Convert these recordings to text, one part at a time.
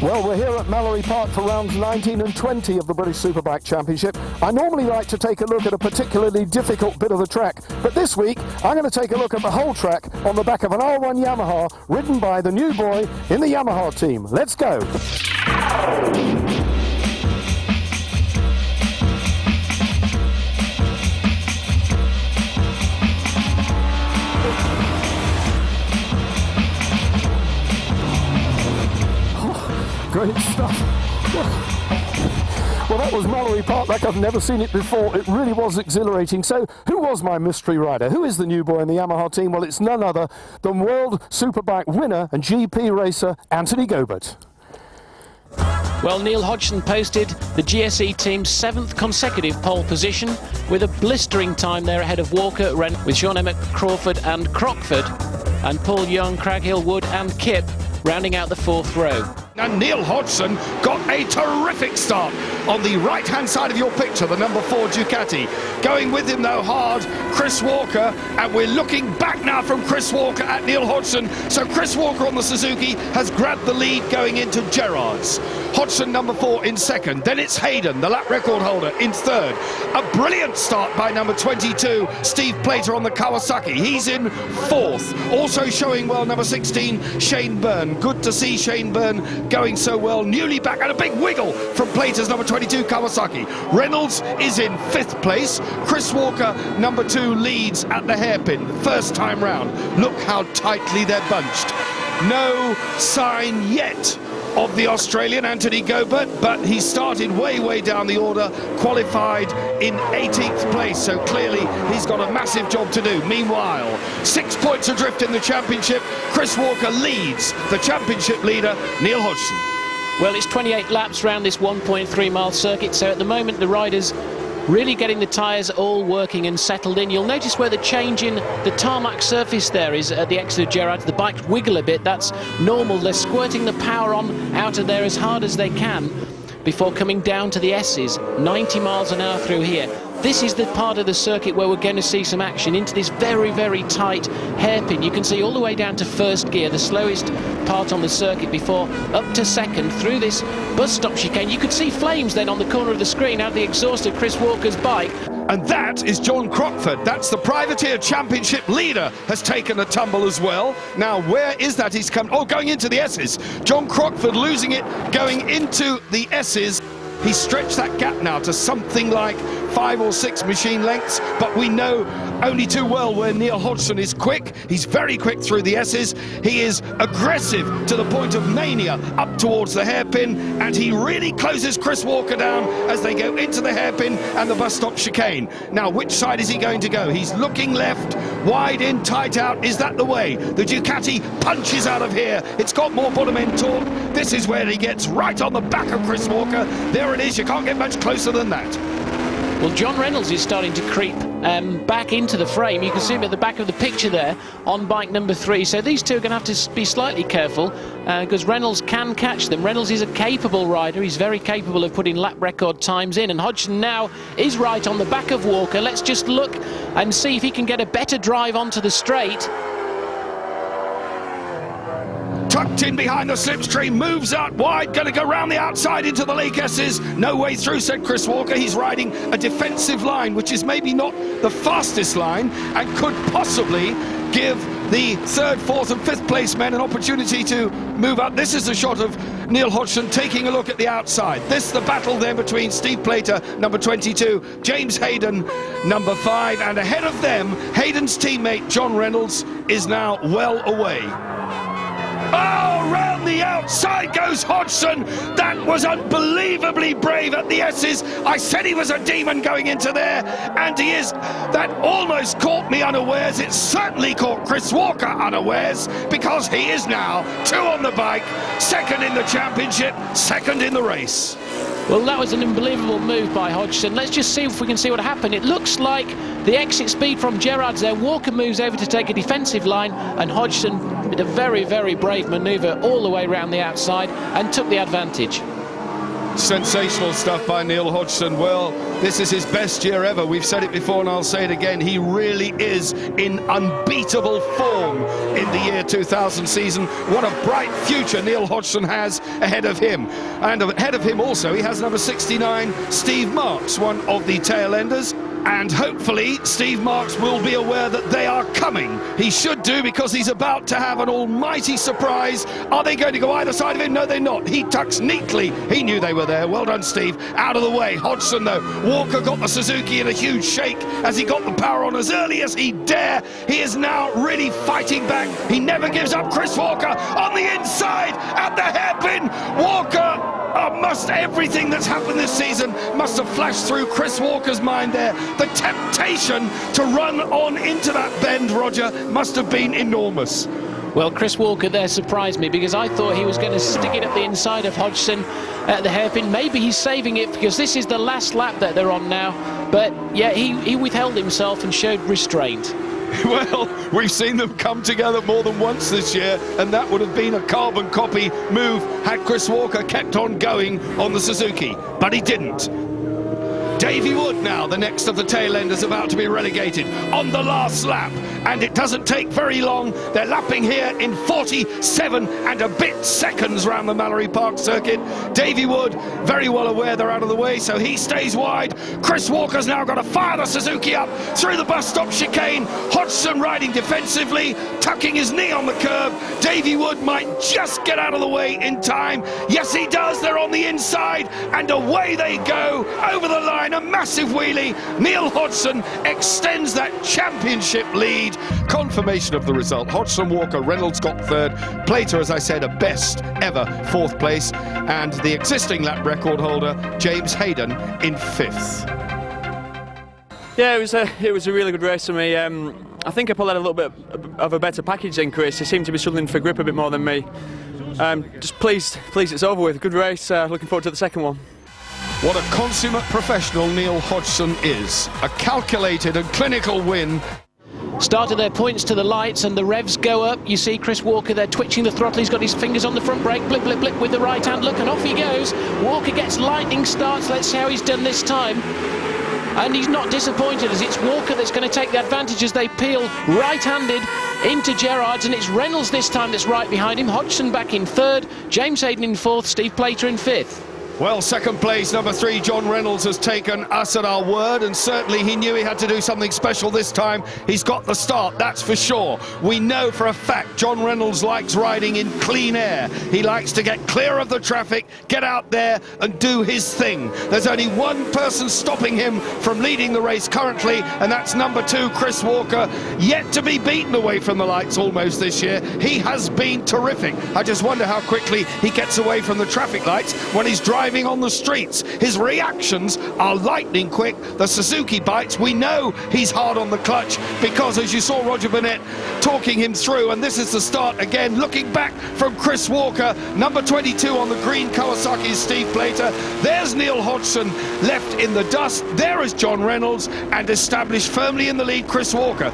Well, we're here at Mallory Park for rounds 19 and 20 of the British Superbike Championship. I normally like to take a look at a particularly difficult bit of the track, but this week I'm going to take a look at the whole track on the back of an R1 Yamaha ridden by the new boy in the Yamaha team. Let's go! Great stuff. Well, that was Mallory Park like I've never seen it before. It really was exhilarating. So, who was my mystery rider? Who is the new boy in the Yamaha team? Well, it's none other than World Superbike winner and GP racer Anthony Gobert. Well, Neil Hodgson posted the GSE team's 7th consecutive pole position with a blistering time there ahead of Walker, with Sean Emmett, Crawford and Crockford, and Paul Young, Craghill, Wood and Kipp rounding out the 4th row. And Neil Hodgson got a terrific start on the right-hand side of your picture, the number 4 Ducati. Going with him, though, hard, Chris Walker, and we're looking back now from Chris Walker at Neil Hodgson. So Chris Walker on the Suzuki has grabbed the lead going into Gerrard's. Hodgson, number 4, in 2nd. Then it's Hayden, the lap record holder, in 3rd. A brilliant start by number 22, Steve Plater on the Kawasaki. He's in 4th. Also showing well, number 16, Shane Byrne. Good to see Shane Byrne going so well, newly back, and a big wiggle from Plater's number 22 Kawasaki. Reynolds is in 5th place. Chris Walker, number 2, leads at the hairpin, first time round. Look how tightly they're bunched. No sign yet of the Australian Anthony Gobert, but he started way down the order, qualified in 18th place, so clearly he's got a massive job to do. Meanwhile, 6 points adrift in the championship. Chris Walker leads the championship leader, Neil Hodgson. Well, it's 28 laps round this 1.3 mile circuit, so at the moment the riders really getting the tyres all working and settled in. You'll notice where the change in the tarmac surface there is at the exit of Gerrard's. The bikes wiggle a bit, that's normal. They're squirting the power on out of there as hard as they can before coming down to the S's, 90 miles an hour through here. This is the part of the circuit where we're going to see some action into this very tight hairpin. You can see all the way down to 1st gear, the slowest part on the circuit, before up to 2nd through this bus stop chicane. You could see flames then on the corner of the screen out of the exhaust of Chris Walker's bike. And that is John Crockford. That's the Privateer Championship leader, has taken a tumble as well. Now, where is that? He's come, going into the S's. John Crockford losing it, going into the S's. He stretched that gap now to something like 5 or 6 machine lengths, but we know only too well where Neil Hodgson is quick. He's very quick through the S's. He is aggressive to the point of mania up towards the hairpin, and he really closes Chris Walker down as they go into the hairpin and the bus stop chicane. Now, which side is he going to go? He's looking left, wide in, tight out. Is that the way? The Ducati punches out of here. It's got more bottom end torque. This is where he gets right on the back of Chris Walker. There it is. You can't get much closer than that. Well, John Reynolds is starting to creep back into the frame. You can see him at the back of the picture there on bike number 3. So these two are going to have to be slightly careful because Reynolds can catch them. Reynolds is a capable rider. He's very capable of putting lap record times in. And Hodgson now is right on the back of Walker. Let's just look and see if he can get a better drive onto the straight. Tucked in behind the slipstream, moves out wide, going to go round the outside into the Lake S's. No way through, said Chris Walker. He's riding a defensive line, which is maybe not the fastest line, and could possibly give the 3rd, 4th and 5th place men an opportunity to move up. This is a shot of Neil Hodgson taking a look at the outside. This, the battle there between Steve Plater, number 22, James Hayden, number 5, and ahead of them, Hayden's teammate John Reynolds is now well away. Oh, round the outside goes Hodgson. That was unbelievably brave at the S's. I said he was a demon going into there, and he is. That almost caught me unawares. It certainly caught Chris Walker unawares, because he is now 2 on the bike, 2nd in the championship, 2nd in the race. Well, that was an unbelievable move by Hodgson. Let's just see if we can see what happened. It looks like the exit speed from Gerrard's there. Walker moves over to take a defensive line, and Hodgson with a very brave manoeuvre all the way around the outside and took the advantage. Sensational stuff by Neil Hodgson. Well, this is his best year ever. We've said it before and I'll say it again. He really is in unbeatable form in the year 2000 season. What a bright future Neil Hodgson has ahead of him. And ahead of him also, he has number 69, Steve Marks, one of the tail enders. And hopefully Steve Marks will be aware that they are coming. He should do, because he's about to have an almighty surprise. Are they going to go either side of him? No, they're not. He tucks neatly. He knew they were there. Well done, Steve. Out of the way. Hodgson, though. Walker got the Suzuki in a huge shake as he got the power on as early as he dare. He is now really fighting back. He never gives up. Chris Walker on the inside at the hairpin. Walker... everything that's happened this season must have flashed through Chris Walker's mind there. The temptation to run on into that bend, Roger, must have been enormous. Well, Chris Walker there surprised me, because I thought he was going to stick it up the inside of Hodgson at the hairpin. Maybe he's saving it because this is the last lap that they're on now. But yeah, he withheld himself and showed restraint. Well, we've seen them come together more than once this year, and that would have been a carbon copy move had Chris Walker kept on going on the Suzuki, but he didn't. Davey Wood now, the next of the tail enders, about to be relegated on the last lap, and it doesn't take very long. They're lapping here in 47 and a bit seconds round the Mallory Park circuit. Davey Wood very well aware they're out of the way, so he stays wide. Chris Walker's now got to fire the Suzuki up through the bus stop chicane. Hodgson riding defensively, tucking his knee on the curb. Davey Wood might just get out of the way in time. Yes, he does. They're on the inside, and away they go over the line. A massive wheelie. Neil Hodgson extends that championship lead. Confirmation of the result. Hodgson, Walker, Reynolds got third. Plater, as I said, a best ever fourth place. And the existing lap record holder, James Hayden, in fifth. Yeah, it was a really good race for me. I think I pulled out a little bit of a better package than Chris. He seemed to be struggling for grip a bit more than me. Just pleased it's over with. Good race. Looking forward to the second one. What a consummate professional Neil Hodgson is. A calculated and clinical win. Started their points to the lights and the revs go up. You see Chris Walker there twitching the throttle. He's got his fingers on the front brake. Blip, blip, blip with the right hand. Look, and off he goes. Walker gets lightning starts. Let's see how he's done this time. And he's not disappointed, as it's Walker that's going to take the advantage as they peel right-handed into Gerrard's, and it's Reynolds this time that's right behind him. Hodgson back in third, James Hayden in fourth, Steve Plater in fifth. Well, second place, number 3, John Reynolds, has taken us at our word, and certainly he knew he had to do something special this time. He's got the start, that's for sure. We know for a fact John Reynolds likes riding in clean air. He likes to get clear of the traffic, get out there and do his thing. There's only one person stopping him from leading the race currently, and that's number 2, Chris Walker, yet to be beaten away from the lights almost this year. He has been terrific. I just wonder how quickly he gets away from the traffic lights when he's driving on the streets. His reactions are lightning quick. The Suzuki bites, we know he's hard on the clutch, because as you saw Roger Burnett talking him through, and this is the start again, looking back from Chris Walker, number 22 on the green Kawasaki is Steve Plater. There's Neil Hodgson left in the dust. There is John Reynolds, and established firmly in the lead Chris Walker.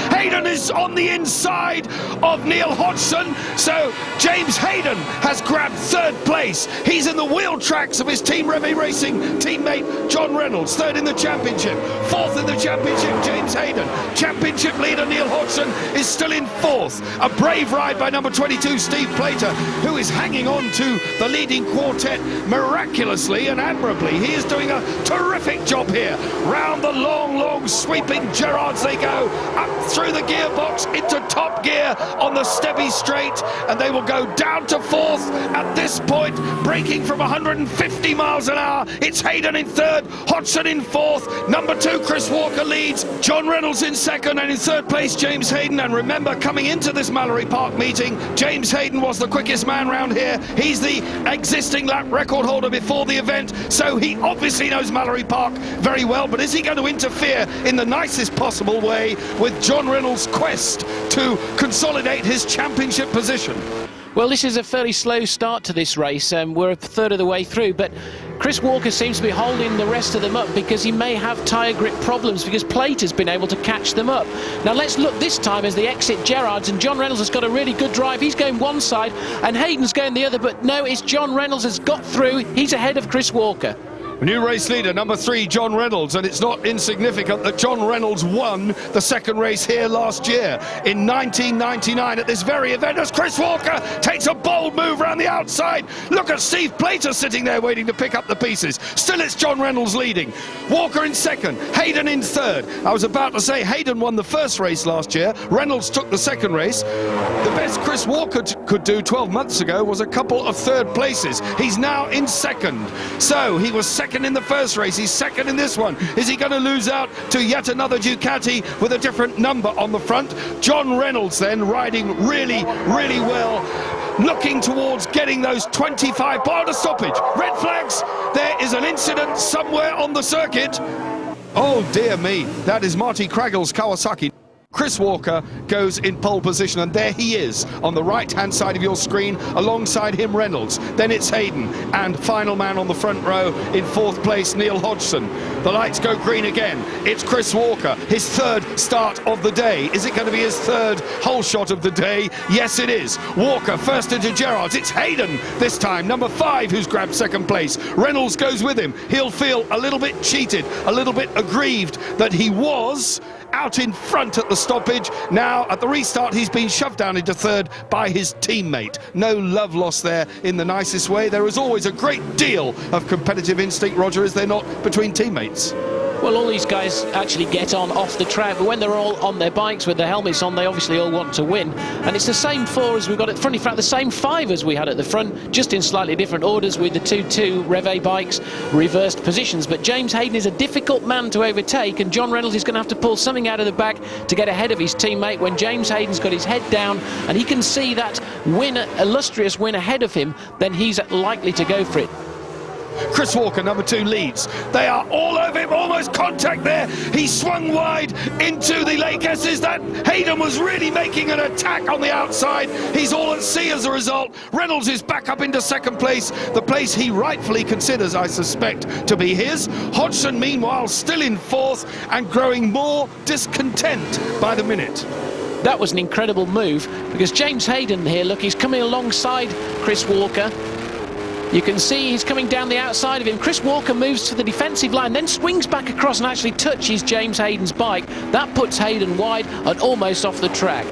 Hayden is on the inside of Neil Hodgson, so James Hayden has grabbed third place. He's in the wheel tracks of his Team Reve Racing teammate John Reynolds, third in the championship. Fourth in the championship, James Hayden. Championship leader Neil Hodgson is still in fourth. A brave ride by number 22, Steve Plater, who is hanging on to the leading quartet miraculously and admirably. He is doing a terrific job here. Round the long sweeping Gerrards they go, up through the gearbox into top gear on the Stebby straight, and they will go down to fourth at this point, braking from 150 miles an hour. It's Hayden in third, Hodgson in fourth, number 2 Chris Walker leads, John Reynolds in second, and in third place James Hayden. And remember, coming into this Mallory Park meeting, James Hayden was the quickest man round here. He's the existing lap record holder before the event, so he obviously knows Mallory Park very well. But is he going to interfere in the nicest possible way with John Reynolds' quest to consolidate his championship position? Well, this is a fairly slow start to this race. We're a third of the way through, but Chris Walker seems to be holding the rest of them up because he may have tyre grip problems because Plater's been able to catch them up. Now let's look this time as they exit Gerrards, and John Reynolds has got a really good drive. He's going one side and Hayden's going the other, but no, it's John Reynolds has got through. He's ahead of Chris Walker. New race leader, number 3, John Reynolds, and it's not insignificant that John Reynolds won the second race here last year in 1999 at this very event as Chris Walker takes a bold move around the outside. Look at Steve Plater sitting there waiting to pick up the pieces. Still it's John Reynolds leading. Walker in second, Hayden in third. I was about to say Hayden won the first race last year, Reynolds took the second race. The best Chris Walker could do 12 months ago was a couple of third places. He's now in second. So he was second in the first race, he's second in this one. Is he going to lose out to yet another Ducati with a different number on the front? John Reynolds then riding really well, looking towards getting those 25 bar to stoppage. Red flags, there is an incident somewhere on the circuit. Oh dear me, that is Marty Craggle's Kawasaki. Chris Walker goes in pole position, and there he is on the right-hand side of your screen, alongside him Reynolds. Then it's Hayden, and final man on the front row in fourth place, Neil Hodgson. The lights go green again. It's Chris Walker, his third start of the day. Is it going to be his third whole shot of the day? Yes, it is. Walker first into Gerrards. It's Hayden this time, number 5, who's grabbed second place. Reynolds goes with him. He'll feel a little bit cheated, a little bit aggrieved that he was out in front at the stoppage. Now at the restart he's been shoved down into third by his teammate. No love lost there in the nicest way. There is always a great deal of competitive instinct, Roger, is there not, between teammates? Well, all these guys actually get on off the track, but when they're all on their bikes with their helmets on, they obviously all want to win. And it's the same 4 as we've got at the front. In fact, the same 5 as we had at the front, just in slightly different orders with the 2 Rev A bikes, reversed positions. But James Hayden is a difficult man to overtake, and John Reynolds is going to have to pull something out of the back to get ahead of his teammate when James Hayden's got his head down and he can see that win, illustrious win ahead of him, then he's likely to go for it. Chris Walker, number 2, leads. They are all over him, almost contact there. He swung wide into the late guesses. That Hayden was really making an attack on the outside. He's all at sea as a result. Reynolds is back up into second place, the place he rightfully considers, I suspect, to be his. Hodgson, meanwhile, still in fourth and growing more discontent by the minute. That was an incredible move because James Hayden here, look, he's coming alongside Chris Walker. You can see he's coming down the outside of him. Chris Walker moves to the defensive line, then swings back across and actually touches James Hayden's bike. That puts Hayden wide and almost off the track.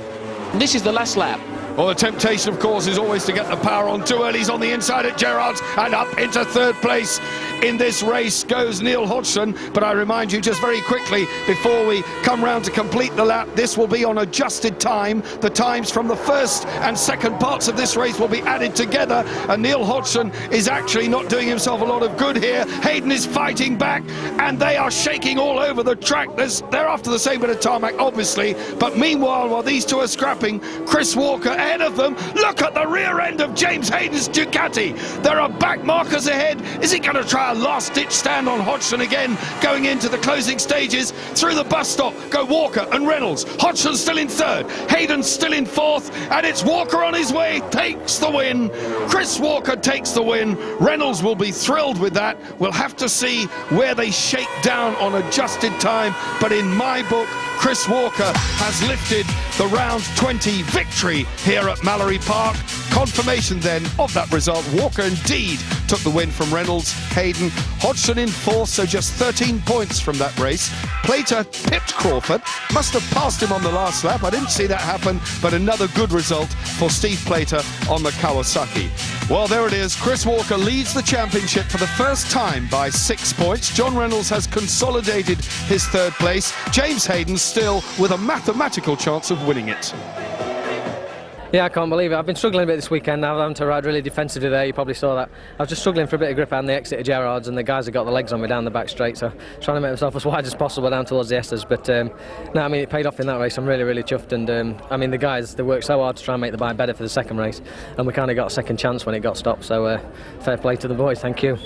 And this is the last lap. Well, the temptation, of course, is always to get the power on too early. He's on the inside at Gerrards, and up into third place in this race goes Neil Hodgson. But I remind you just very quickly, before we come round to complete the lap, this will be on adjusted time. The times from the first and second parts of this race will be added together, and Neil Hodgson is actually not doing himself a lot of good here. Hayden is fighting back, and they are shaking all over the track. They're after the same bit of tarmac, obviously, but meanwhile, while these two are scrapping, Chris Walker ahead of them. Look at the rear end of James Hayden's Ducati. There are back markers ahead. Is he going to try a last-ditch stand on Hodgson again, going into the closing stages? Through the bus stop go Walker and Reynolds. Hodgson still in third, Hayden still in fourth, and it's Walker on his way, takes the win. Chris Walker takes the win. Reynolds will be thrilled with that. We'll have to see where they shake down on adjusted time, but in my book, Chris Walker has lifted the round 20 victory here at Mallory Park. Confirmation then of that result. Walker indeed took the win from Reynolds. Hayden, Hodgson in fourth, so just 13 points from that race. Plater pipped Crawford, must have passed him on the last lap. I didn't see that happen, but another good result for Steve Plater on the Kawasaki. Well, there it is. Chris Walker leads the championship for the first time by 6 points. John Reynolds has consolidated his third place. James Hayden still with a mathematical chance of winning it. Yeah, I can't believe it. I've been struggling a bit this weekend. I'm having to ride really defensively there. You probably saw that. I was just struggling for a bit of grip on the exit of Gerrards, and the guys have got the legs on me down the back straight, so trying to make myself as wide as possible down towards the Esters. But no, I mean, it paid off in that race. I'm really, really chuffed. And I mean, the guys, they worked so hard to try and make the bike better for the second race, and we kind of got a second chance when it got stopped. So fair play to the boys. Thank you.